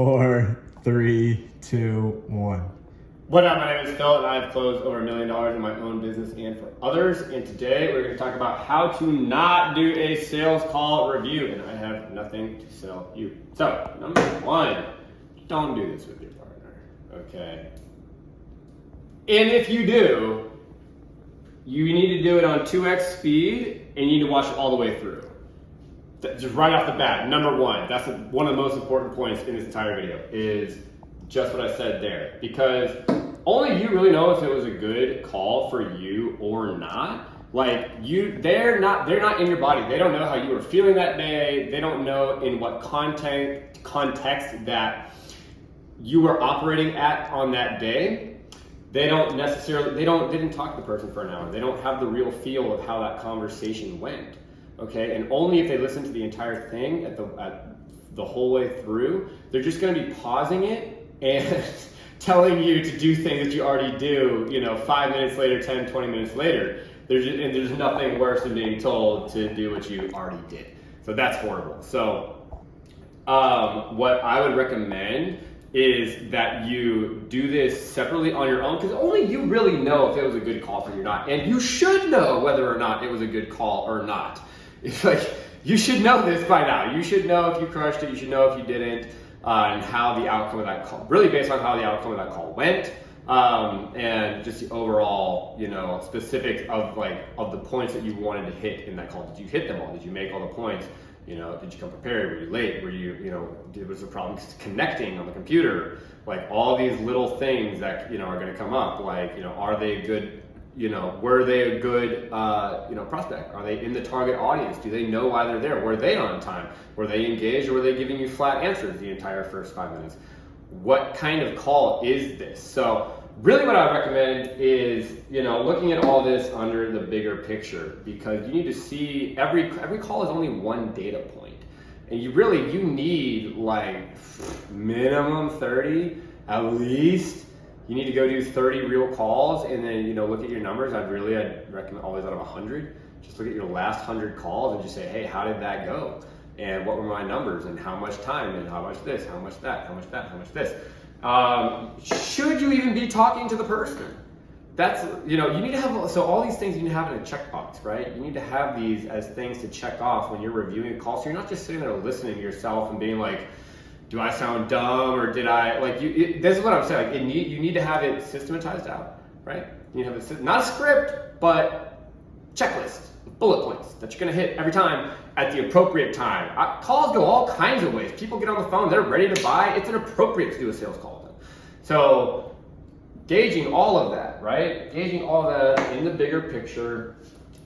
4, 3, 2, 1. What up, my name is Phil and I've closed over $1 million in my own business and for others. And today we're going to talk about how to not do a sales call review. And I have nothing to sell you. So, number one, don't do this with your partner, okay? And if you do, you need to do it on 2x speed and you need to watch it all the way through. Just right off the bat, number one, that's one of the most important points in this entire video is just what I said there, because only you really know if it was a good call for you or not. Like they're not in your body. They don't know how you were feeling that day. They don't know in what context that you were operating at on that day. They didn't talk to the person for an hour. They don't have the real feel of how that conversation went. Okay, and only if they listen to the entire thing at the whole way through, they're just going to be pausing it and telling you to do things that you already do, 5 minutes later, 10, 20 minutes later. There's nothing worse than being told to do what you already did. So that's horrible. So what I would recommend is that you do this separately on your own, because only you really know if it was a good call for you or not. And you should know whether or not it was a good call or not. It's like, you should know this by now. You should know if you crushed it, you should know if you didn't, and how the outcome of that call, really based on how the outcome of that call went, and just the overall, specifics of the points that you wanted to hit in that call. Did you hit them all? Did you make all the points? Did you come prepared? Were you late? Were you, was there a problem connecting on the computer? Like all these little things that, are going to come up. Like, are they good? Were they a good, prospect? Are they in the target audience? Do they know why they're there? Were they on time? Were they engaged, or were they giving you flat answers the entire first 5 minutes? What kind of call is this? So really what I recommend is, looking at all this under the bigger picture, because you need to see every call is only one data point. And you need like minimum 30 at least. You need to go do 30 real calls and then, look at your numbers. I'd recommend always out of 100, just look at your last 100 calls and just say, hey, how did that go? And what were my numbers and how much time and how much this, how much that, how much that, how much this. Should you even be talking to the person? That's, you need to have, so all these things you need to have in a checkbox, right? You need to have these as things to check off when you're reviewing a call. So you're not just sitting there listening to yourself and being like, do I sound dumb, or did I, this is what I'm saying, you need to have it systematized out, right? You have not a script, but checklist, bullet points that you're gonna hit every time at the appropriate time. Calls go all kinds of ways. People get on the phone, they're ready to buy, it's inappropriate to do a sales call with them. So gauging all of that, right? Gauging all of that in the bigger picture,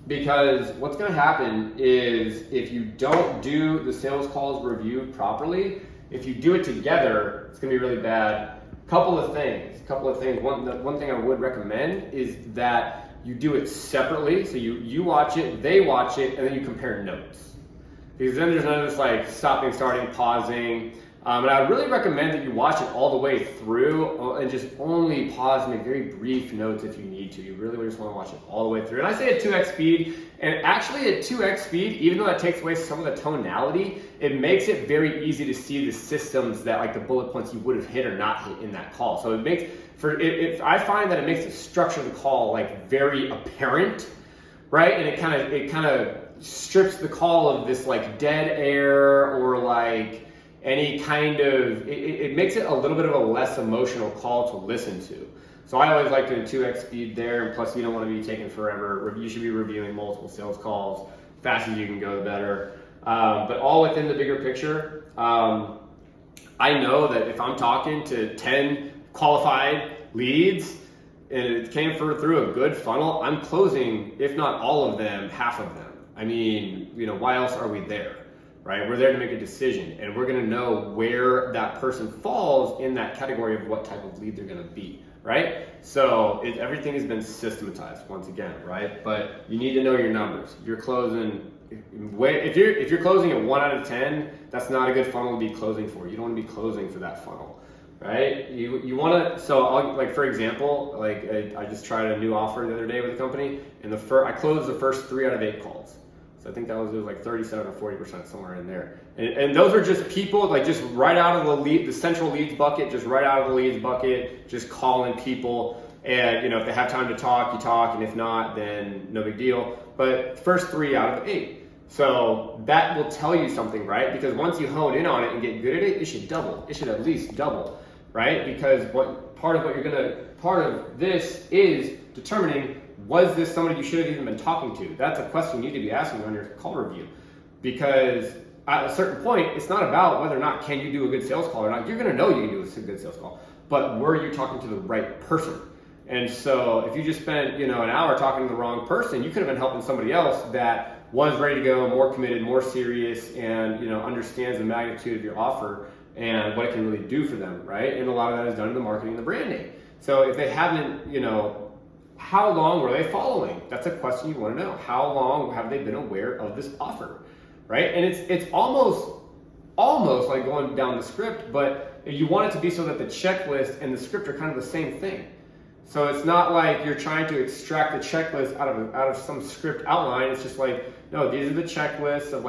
because what's gonna happen is if you don't do the sales calls review properly, if you do it together, it's gonna be really bad. Couple of things. One thing I would recommend is that you do it separately. So you watch it, they watch it, and then you compare notes. Because then there's none of this stopping, starting, pausing. And I would really recommend that you watch it all the way through and just only pause and make very brief notes if you need to. You really just want to watch it all the way through. And I say at 2x speed, and actually at 2x speed, even though that takes away some of the tonality, it makes it very easy to see the systems that the bullet points you would have hit or not hit in that call. So I find that it makes the structure of the call very apparent, right? And it kind of strips the call of this dead air or any kind of, it makes it a little bit of a less emotional call to listen to. So I always like to do 2x speed there, and plus you don't want to be taking forever. You should be reviewing multiple sales calls. Fast as you can go, the better. But all within the bigger picture. I know that if I'm talking to 10 qualified leads and it came through a good funnel, I'm closing, if not all of them, half of them. I mean, why else are we there? Right? We're there to make a decision, and we're going to know where that person falls in that category of what type of lead they're going to be, right? So everything has been systematized once again, right? But you need to know your numbers. You're closing, if you're closing at 1 out of 10, that's not a good funnel to be closing for. You don't want to be closing for that funnel, right? You want to, so for example, I just tried a new offer the other day with a company, and I closed the first 3 out of 8 calls. So I think it was like 37 or 40%, somewhere in there. And those are just people like just right out of the central leads bucket, just right out of the leads bucket, just calling people. And if they have time to talk, you talk, and if not, then no big deal. But first 3 out of 8. So that will tell you something, right? Because once you hone in on it and get good at it, it should double. It should at least double, right? Because part of this is determining, was this somebody you should have even been talking to? That's a question you need to be asking on your call review. Because at a certain point, it's not about whether or not can you do a good sales call or not. You're gonna know you can do a good sales call, but were you talking to the right person? And so if you just spent an hour talking to the wrong person, you could have been helping somebody else that was ready to go, more committed, more serious, and understands the magnitude of your offer and what it can really do for them, right? And a lot of that is done in the marketing and the branding. So if they haven't, how long were they following? That's a question you want to know. How long have they been aware of this offer, right? And it's almost like going down the script, but you want it to be so that the checklist and the script are kind of the same thing. So it's not like you're trying to extract the checklist out of some script outline. It's just like, no, these are the checklists of